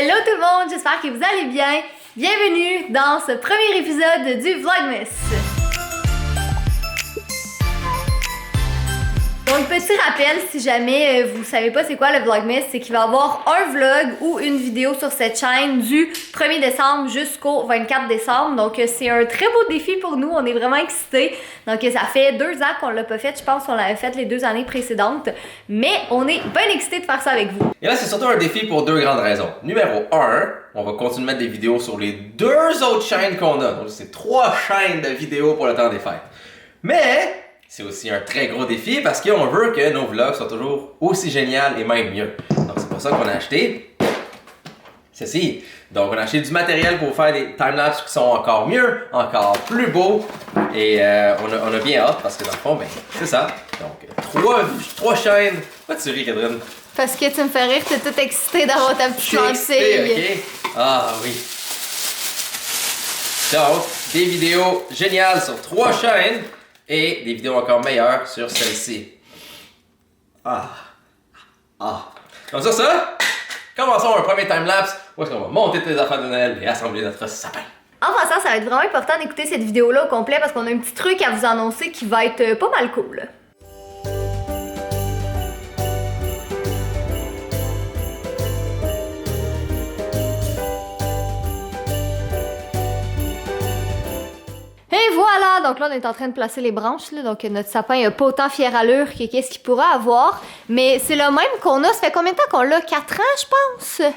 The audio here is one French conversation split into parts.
Hello tout le monde, j'espère que vous allez bien. Bienvenue dans ce premier épisode du Vlogmas. Donc petit rappel, si jamais vous savez pas c'est quoi le Vlogmas, c'est qu'il va y avoir un vlog ou une vidéo sur cette chaîne du 1er décembre jusqu'au 24 décembre. Donc c'est un très beau défi pour nous, on est vraiment excités. Donc ça fait 2 ans qu'on l'a pas fait, je pense qu'on l'avait fait les 2 années précédentes. Mais on est bien excités de faire ça avec vous. Et là c'est surtout un défi pour 2 grandes raisons. Numéro 1, on va continuer de mettre des vidéos sur les 2 autres chaînes qu'on a. Donc c'est 3 chaînes de vidéos pour le temps des fêtes. Mais c'est aussi un très gros défi parce qu'on veut que nos vlogs soient toujours aussi géniaux et même mieux. Donc c'est pour ça qu'on a acheté ceci. Donc on a acheté du matériel pour faire des timelapses qui sont encore mieux, encore plus beaux. Et on a bien hâte parce que dans le fond, ben c'est ça. Donc 3 chaînes. Pourquoi tu ris, Catherine? Parce que tu me fais rire, t'es toute excitée d'avoir ta petite lentille. Ok? Ah oui. Donc, des vidéos géniales sur 3 chaînes. Et des vidéos encore meilleures sur celle-ci. Comme ça, commençons un premier timelapse où est-ce qu'on va monter toutes les affaires de Noël et assembler notre sapin. En passant, ça va être vraiment important d'écouter cette vidéo-là au complet parce qu'on a un petit truc à vous annoncer qui va être pas mal cool. Et voilà, donc là on est en train de placer les branches, là, donc notre sapin n'a pas autant fière allure que qu'est-ce qu'il pourra avoir, mais c'est le même qu'on a, ça fait combien de temps qu'on l'a? 4 ans je pense?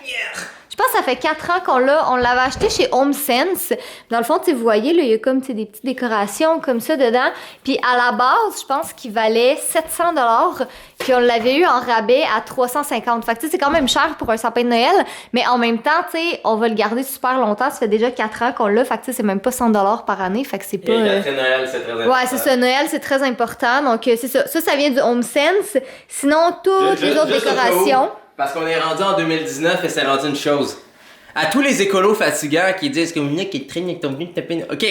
Je pense que ça fait 4 ans qu'on l'a, on l'avait acheté chez HomeSense. Dans le fond, vous voyez, là, il y a comme des petites décorations comme ça dedans. Puis à la base, je pense qu'il valait 700 $, puis on l'avait eu en rabais à 350. Fait que c'est quand même cher pour un sapin de Noël, mais en même temps, tu sais, on va le garder super longtemps. Ça fait déjà 4 ans qu'on l'a, fait que c'est même pas 100 $ par année, fait que c'est pas... Et Noël, c'est très important. Ouais, c'est ça, Noël, c'est très important. Donc c'est ça. Ça vient du HomeSense. Sinon, toutes les autres décorations... Parce qu'on est rendu en 2019 et c'est rendu une chose. À tous les écolos fatigants qui disent que Monique est traîne avec ton venu de taper. Ok,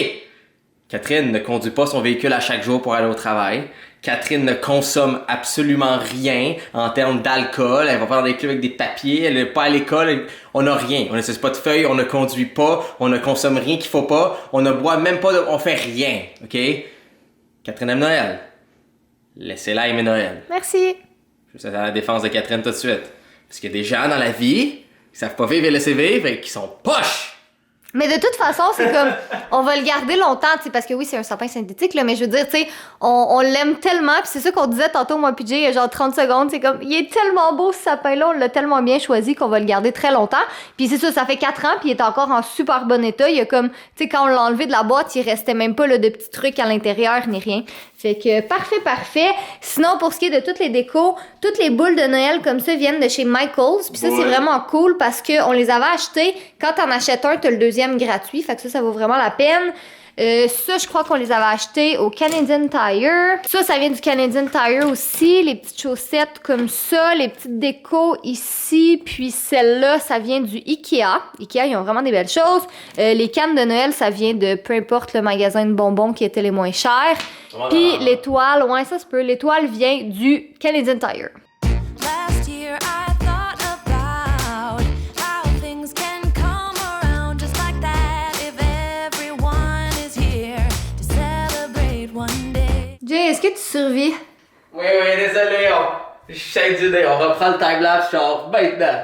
Catherine ne conduit pas son véhicule à chaque jour pour aller au travail. Catherine ne consomme absolument rien en termes d'alcool. Elle va faire des clubs avec des papiers. Elle n'est pas à l'école. On n'a rien. On n'a pas de feuilles. On ne conduit pas. On ne consomme rien qu'il faut pas. On ne boit même pas. On fait rien. Ok? Catherine aime Noël. Laissez-la aimer Noël. Merci. Je vais à la défense de Catherine tout de suite. Parce qu'il y a des gens dans la vie qui savent pas vivre et laisser vivre et qui sont poches! Mais de toute façon, c'est comme, on va le garder longtemps, tu sais, parce que oui, c'est un sapin synthétique, là, mais je veux dire, tu sais, on l'aime tellement, puis c'est ça qu'on disait tantôt, moi puis Jay, il y a genre 30 secondes, c'est comme, il est tellement beau ce sapin-là, on l'a tellement bien choisi qu'on va le garder très longtemps, puis c'est ça fait 4 ans, puis il est encore en super bon état, il y a comme, tu sais, quand on l'a enlevé de la boîte, il restait même pas, là, de petits trucs à l'intérieur, ni rien. Fait que, parfait. Sinon, pour ce qui est de toutes les décos, toutes les boules de Noël comme ça viennent de chez Michaels, puis ça, c'est vraiment cool parce qu'on les avait achetées, quand t'en achètes un, t'as le deuxième gratuit, fait que ça vaut vraiment la peine. Ça, je crois qu'on les avait achetés au Canadian Tire. Ça vient du Canadian Tire aussi. Les petites chaussettes comme ça, les petites décos ici. Puis celle-là, ça vient du Ikea. Ikea, ils ont vraiment des belles choses. Les cannes de Noël, ça vient de peu importe le magasin de bonbons qui était les moins chers. Puis l'étoile, ouais, ça se peut. L'étoile vient du Canadian Tire. Jay, est-ce que tu survis? Oui, désolé, j'essaie d'aider, on reprend le timelapse genre maintenant.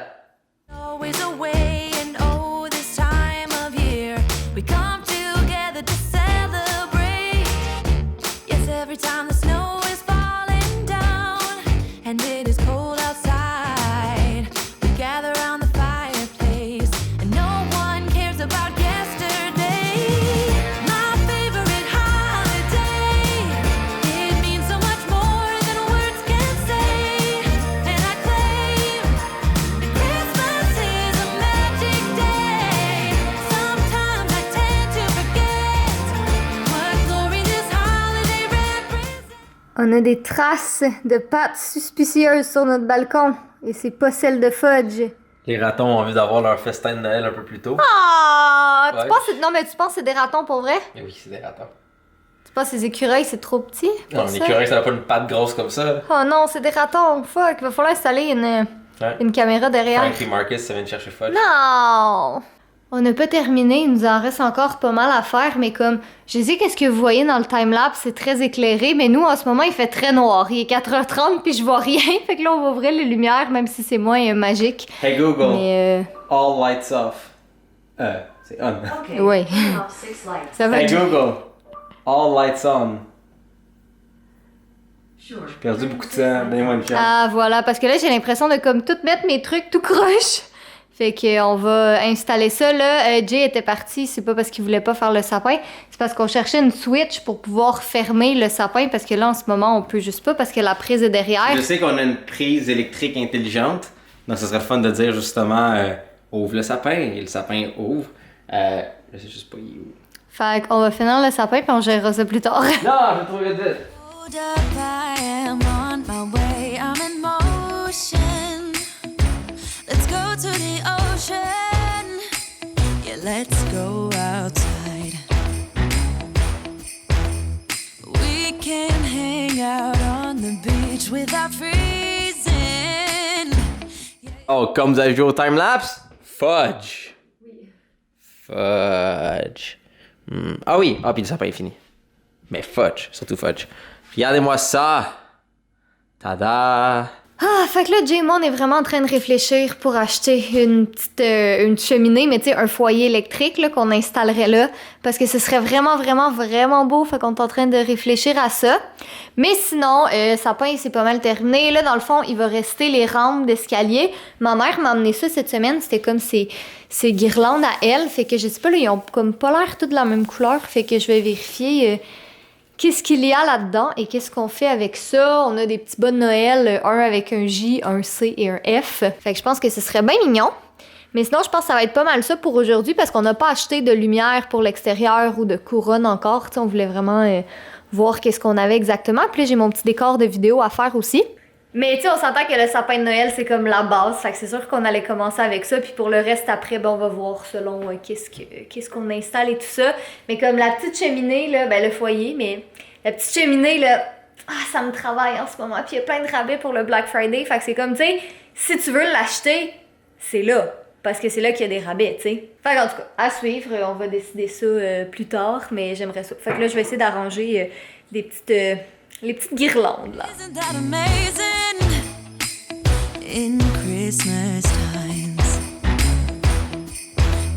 On a des traces de pattes suspicieuses sur notre balcon. Et c'est pas celle de Fudge. Les ratons ont envie d'avoir leur festin de Noël un peu plus tôt. Ah! Ouais. Non, mais tu penses que c'est des ratons pour vrai? Mais oui, c'est des ratons. Tu penses que les écureuils, c'est trop petit? Non, un écureuil, ça n'a pas une patte grosse comme ça. Oh non, c'est des ratons. Fuck, il va falloir installer Ouais. Une caméra derrière. Frank et Marcus, ça vient de chercher Fudge. Non! On n'a pas terminé, il nous en reste encore pas mal à faire, mais comme, je sais qu'est-ce que vous voyez dans le timelapse, c'est très éclairé, mais nous, en ce moment, il fait très noir. Il est 4h30, puis je vois rien, fait que là, on va ouvrir les lumières, même si c'est moins magique. Hey Google, Mais, all lights off. C'est on. Okay. ouais. Turn off 6 lights. Ça va Hey être... Google, all lights on. Sure. J'ai perdu beaucoup de temps, donnez-moi une chance. Ah, voilà, parce que là, j'ai l'impression de comme tout mettre mes trucs tout croche. Fait qu'on va installer ça, là. Jay était parti, c'est pas parce qu'il voulait pas faire le sapin, c'est parce qu'on cherchait une switch pour pouvoir fermer le sapin, parce que là, en ce moment, on peut juste pas, parce que la prise est derrière. Je sais qu'on a une prise électrique intelligente, donc ce serait le fun de dire justement ouvre le sapin, et le sapin ouvre. Je sais juste pas il est où. Fait qu'on va finir le sapin, puis on gérera ça plus tard. Non, je vais trouver vite. Hold up, I am on my way. I'm in motion. Let's go to the ocean. Yeah, let's go outside. We can hang out on the beach without freezing. Oh, comme vous avez joué au timelapse? Fudge. Oui. Fudge. Ah oui, puis le sapin est fini. Mais fudge, surtout fudge. Regardez-moi ça! Tada! Ah, fait que là, Jay et moi, on est vraiment en train de réfléchir pour acheter une petite une cheminée, mais tu sais, un foyer électrique là, qu'on installerait là, parce que ce serait vraiment, vraiment, vraiment beau. Fait qu'on est en train de réfléchir à ça. Mais sinon, sapin, c'est pas mal terminé. Là, dans le fond, il va rester les rampes d'escalier. Ma mère m'a amené ça cette semaine. C'était comme ces guirlandes à elle. Fait que je sais pas, là, ils ont comme pas l'air toutes de la même couleur. Fait que je vais vérifier... qu'est-ce qu'il y a là-dedans et qu'est-ce qu'on fait avec ça? On a des petits bas de Noël, un avec un J, un C et un F. Fait que je pense que ce serait bien mignon. Mais sinon, je pense que ça va être pas mal ça pour aujourd'hui parce qu'on n'a pas acheté de lumière pour l'extérieur ou de couronne encore. T'sais, on voulait vraiment voir qu'est-ce qu'on avait exactement. Puis là, j'ai mon petit décor de vidéo à faire aussi. Mais tu sais, on s'entend que le sapin de Noël, c'est comme la base. Fait que c'est sûr qu'on allait commencer avec ça. Puis pour le reste, après, ben, on va voir selon qu'est-ce qu'on installe et tout ça. Mais comme la petite cheminée, là, ben le foyer, mais la petite cheminée, là, ça me travaille en ce moment. Puis il y a plein de rabais pour le Black Friday. Fait que c'est comme, tu sais, si tu veux l'acheter, c'est là. Parce que c'est là qu'il y a des rabais, tu sais. Fait qu'en tout cas, à suivre, on va décider ça plus tard. Mais j'aimerais ça. Fait que là, je vais essayer d'arranger les petites guirlandes, là. Isn't that amazing? In Christmas times,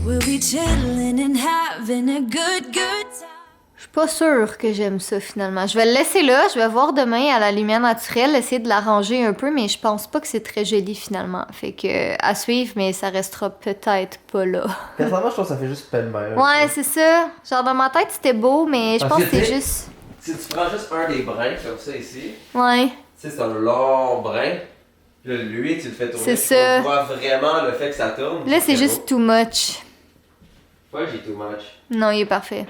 we'll be chilling and having a good time. Je suis pas sûre que j'aime ça finalement. Je vais le laisser là, je vais voir demain à la lumière naturelle, essayer de l'arranger un peu, mais je pense pas que c'est très joli finalement. Fait que à suivre, mais ça restera peut-être pas là. Personnellement, je trouve que ça fait juste peine mère. Ouais, c'est ça. Genre dans ma tête c'était beau, mais je pense que c'est juste. Si tu prends juste un des brins comme ça ici, Ouais. tu sais, c'est un long brin, puis là, lui, tu le fais tourner, C'est puis ça. on voit vraiment le fait que ça tourne. Là c'est très juste too much. beau. Ouais, j'ai too much. Non, il est parfait.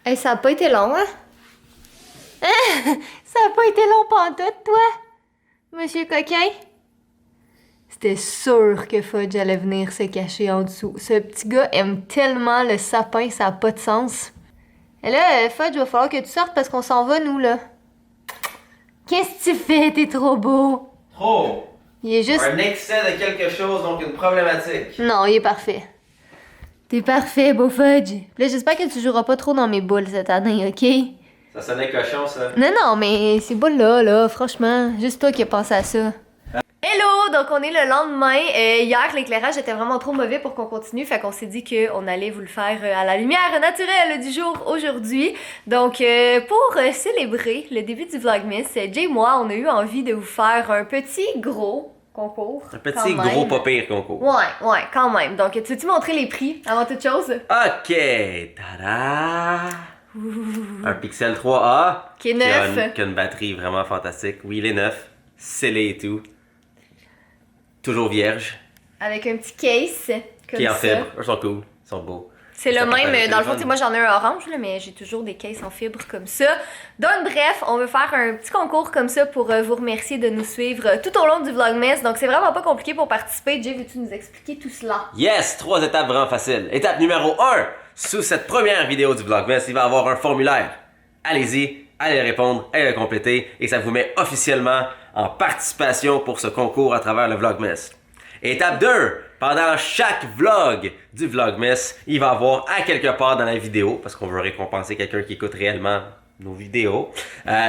Hey, ça a pas été long, hein? Ça a pas été long pantoute, toi? Monsieur Coquin? C'était sûr que Fudge allait venir se cacher en dessous. Ce petit gars aime tellement le sapin, ça a pas de sens. Et là, Fudge, va falloir que tu sortes parce qu'on s'en va, nous, là. Qu'est-ce que tu fais? T'es trop beau. Trop! Il est juste... Un excès de quelque chose, donc une problématique. Non, il est parfait. T'es parfait, beau Fudge. Là, j'espère que tu joueras pas trop dans mes boules cette année, OK? Ça sonnait cochon, ça. Non, mais ces boules-là, là, franchement, juste toi qui as pensé à ça. Hello! Donc, on est le lendemain. Hier, l'éclairage était vraiment trop mauvais pour qu'on continue. Fait qu'on s'est dit qu'on allait vous le faire à la lumière naturelle du jour aujourd'hui. Donc, pour célébrer le début du Vlogmas, Jay et moi, on a eu envie de vous faire un petit gros concours. Un petit gros pas pire concours. Ouais, quand même. Donc, tu veux-tu montrer les prix avant toute chose? Ok, tada! Un Pixel 3a Qui est neuf. qui a une batterie vraiment fantastique. Oui, il est neuf, scellé et tout. Toujours vierge. Avec un petit case. Comme Qui est en ça. fibre. Ils sont cool, ils sont beaux. C'est le Ça même, s'appelle dans le fond, téléphone. tu sais, moi j'en ai un orange, là, mais j'ai toujours des cases en fibre comme ça. Donc bref, on veut faire un petit concours comme ça pour vous remercier de nous suivre tout au long du Vlogmas. Donc c'est vraiment pas compliqué pour participer. Jay, veux-tu nous expliquer tout cela? Yes, 3 étapes vraiment faciles. Étape numéro 1. Sous cette première vidéo du Vlogmas, il va y avoir un formulaire. Allez-y, allez répondre, allez le compléter et ça vous met officiellement en participation pour ce concours à travers le Vlogmas. Étape 2. Pendant chaque vlog du Vlogmas, il va y avoir à quelque part dans la vidéo, parce qu'on veut récompenser quelqu'un qui écoute réellement nos vidéos,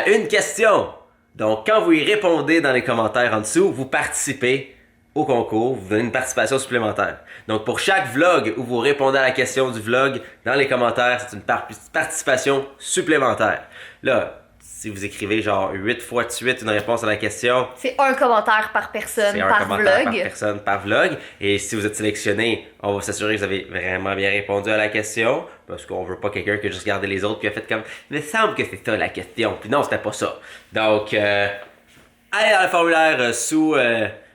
une question. Donc, quand vous y répondez dans les commentaires en dessous, vous participez au concours, vous donnez une participation supplémentaire. Donc, pour chaque vlog où vous répondez à la question du vlog dans les commentaires, c'est une participation supplémentaire. Là, si vous écrivez genre 8 fois de suite une réponse à la question, C'est un commentaire par personne, c'est un par commentaire vlog. par personne par vlog. Et si vous êtes sélectionné, on va s'assurer que vous avez vraiment bien répondu à la question. Parce qu'on veut pas quelqu'un qui a juste regardé les autres puis a fait comme il me semble que c'est ça la question. Puis non, c'était pas ça. Donc, allez dans le formulaire sous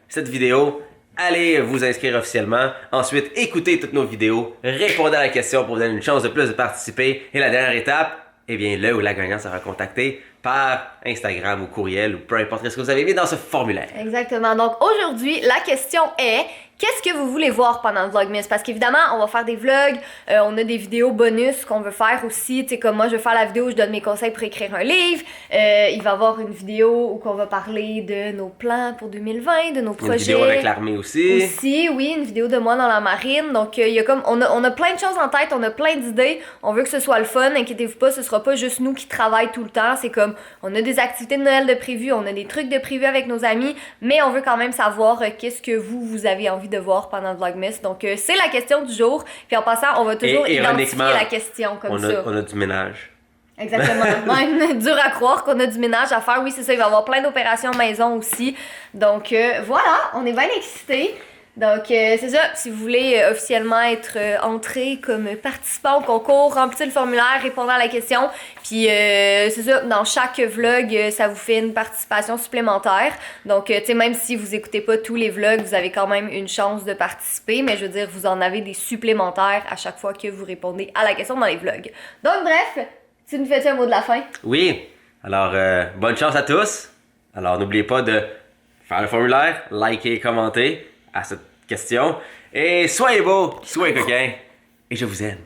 cette vidéo. Allez vous inscrire officiellement. Ensuite, écoutez toutes nos vidéos. Répondez à la question pour vous donner une chance de plus de participer. Et la dernière étape, eh bien, le ou la gagnante sera contacté par Instagram ou courriel ou peu importe ce que vous avez mis dans ce formulaire. Exactement. Donc aujourd'hui, la question est qu'est-ce que vous voulez voir pendant le Vlogmas? Parce qu'évidemment, on va faire des vlogs, on a des vidéos bonus qu'on veut faire aussi. Tu sais, comme moi, je vais faire la vidéo où je donne mes conseils pour écrire un livre. Il va y avoir une vidéo où on va parler de nos plans pour 2020, de nos projets. Une vidéo avec l'armée aussi. Aussi, oui, une vidéo de moi dans la marine. Donc, il y a comme, on a plein de choses en tête, on a plein d'idées. On veut que ce soit le fun. Inquiétez-vous pas, ce sera pas juste nous qui travaillons tout le temps. C'est comme, on a des activités de Noël de prévues, on a des trucs de prévus avec nos amis, mais on veut quand même savoir qu'est-ce que vous avez envie de voir pendant le Vlogmas. Donc, c'est la question du jour. Puis en passant, on va toujours identifier la question comme ça. On a du ménage. Exactement. Même dur à croire qu'on a du ménage à faire. Oui, c'est ça. Il va y avoir plein d'opérations maison aussi. Donc, voilà, on est bien excités. Donc, c'est ça. Si vous voulez officiellement être entré comme participant au concours, remplissez le formulaire, répondez à la question. Puis, c'est ça. Dans chaque vlog, ça vous fait une participation supplémentaire. Donc, tu sais, même si vous écoutez pas tous les vlogs, vous avez quand même une chance de participer. Mais je veux dire, vous en avez des supplémentaires à chaque fois que vous répondez à la question dans les vlogs. Donc, bref, tu nous fais un mot de la fin? Oui. Alors, bonne chance à tous. Alors, n'oubliez pas de faire le formulaire, liker, commenter à cette question. Et soyez beaux, soyez coquins, et je vous aime.